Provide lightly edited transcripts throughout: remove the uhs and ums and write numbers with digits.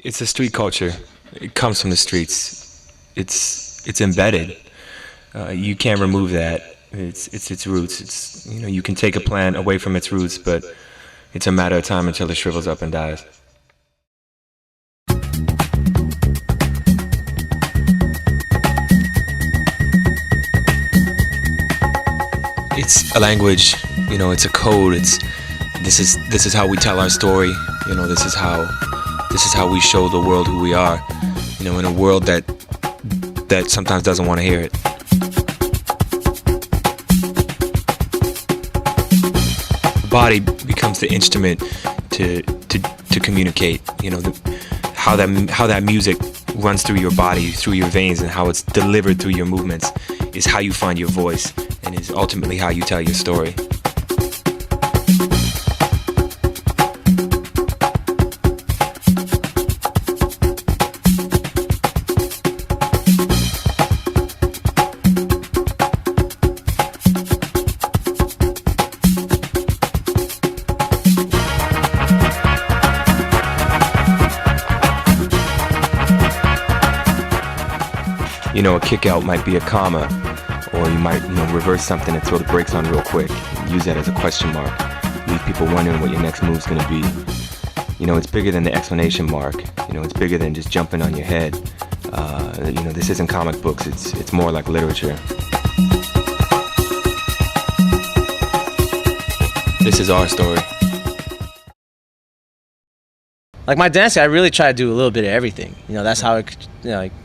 It's a street culture. It comes from the streets. It's embedded. You can't remove that. It's its roots. It's you can take a plant away from its roots, but it's a matter of time until it shrivels up and dies. It's a language. It's a code. This is how we tell our story. This is how we show the world who we are. In a world that sometimes doesn't want to hear it. The body becomes the instrument to communicate. How that music runs through your body, through your veins, and how it's delivered through your movements is how you find your voice, and is ultimately how you tell your story. A kick out might be a comma, or you might reverse something and throw the brakes on real quick. Use that as a question mark. Leave people wondering what your next move's gonna be. It's bigger than the explanation mark. It's bigger than just jumping on your head. This isn't comic books. It's more like literature. This is our story. Like my dancing, I really try to do a little bit of everything. That's how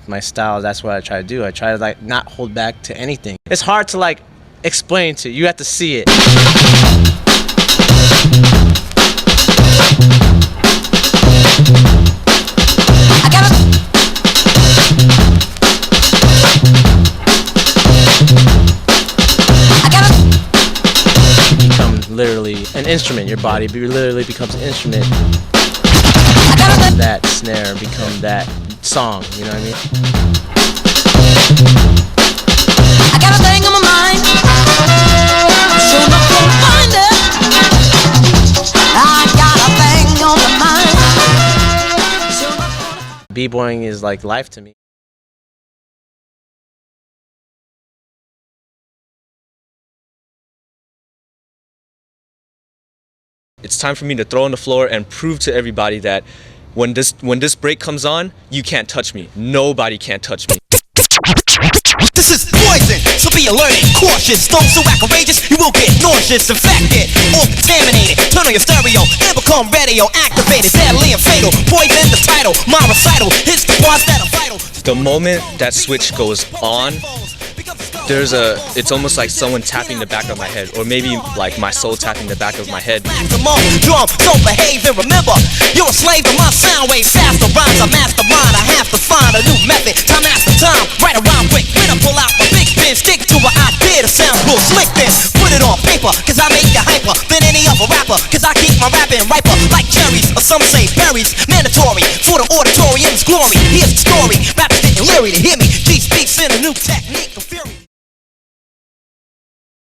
my style, that's what I try to do. I try to not hold back to anything. It's hard to explain to you. You have to see it. Become literally an instrument. Your body literally becomes an instrument. That snare become that song, you know what I mean? I got a thing on my mind, so not gonna find it. I got a thing on my mind. B-boying is like life to me. It's time for me to throw on the floor and prove to everybody that when this break comes on, you can't touch me. Nobody can't touch me. This is poison, so be alert and cautious. Those so outrageous, you will get nauseous, infected, or contaminated. Turn on your stereo and become radio activated. Deadly and fatal, poison the title. My recital hits the parts that are vital. The moment that switch goes on, it's almost like someone tapping the back of my head, or maybe like my soul tapping the back of my head. Drum, don't behave and remember, you're a slave to my sound waves. Faster rhymes, I mastermind. I have to find a new method. Time after time, write around quick. When I pull out my big pen, stick to an idea that sounds real slick. Then put it on paper, cause I make you hyper than any other rapper. Cause I keep my rapping riper like cherries, or some say berries. Mandatory for the auditorium's glory. Here's the story, rappers getting leery to hear me. G speaks in a new technique of fury.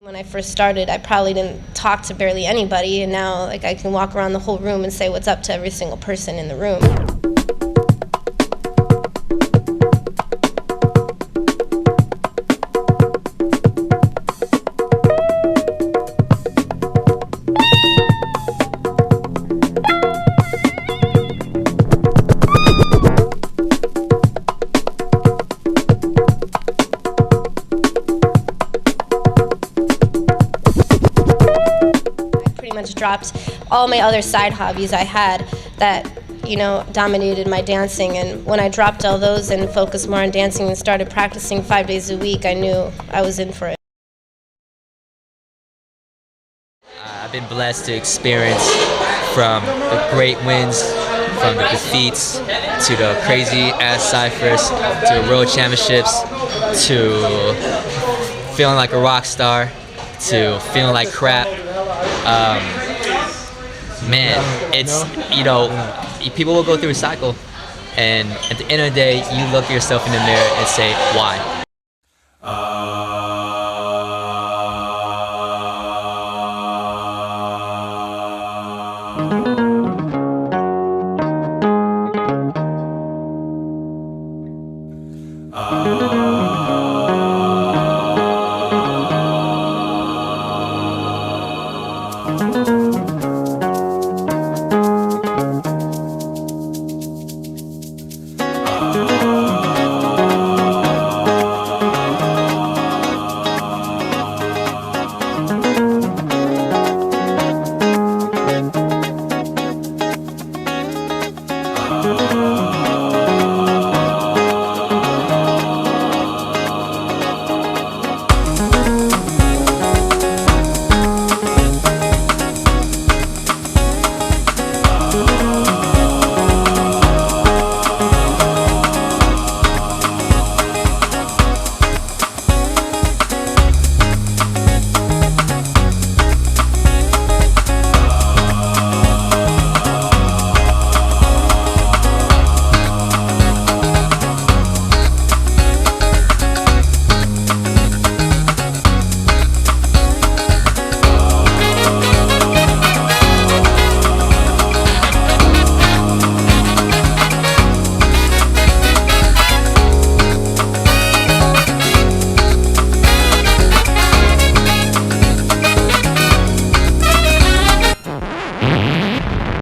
When I first started, I probably didn't talk to barely anybody, and now I can walk around the whole room and say what's up to every single person in the room. Dropped all my other side hobbies I had that dominated my dancing, and when I dropped all those and focused more on dancing and started practicing 5 days a week, I knew I was in for it. I've been blessed to experience from the great wins, from the defeats, to the crazy ass ciphers, to the world championships, to feeling like a rock star, to feeling like crap. Man, it's, people will go through a cycle, and at the end of the day, you look yourself in the mirror and say, why?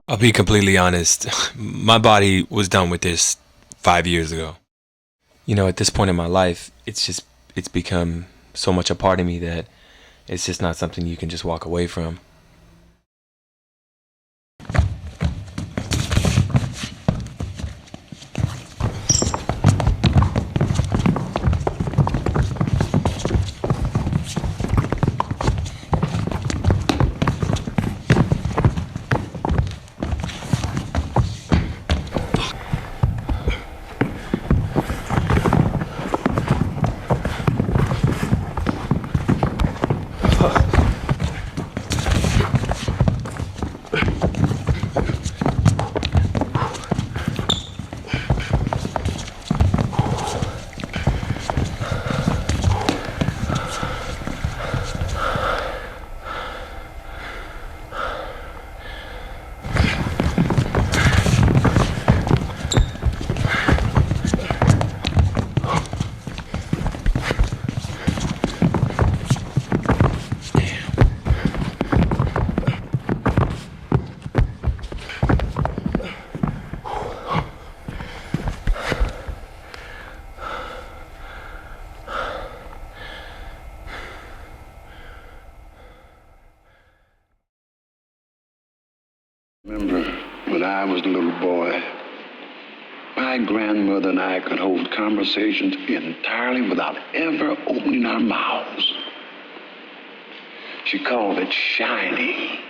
I'll be completely honest. My body was done with this 5 years ago. You know, at this point in my life, it's become so much a part of me that it's just not something you can just walk away from. Remember when I was a little boy, my grandmother and I could hold conversations entirely without ever opening our mouths. She called it shiny.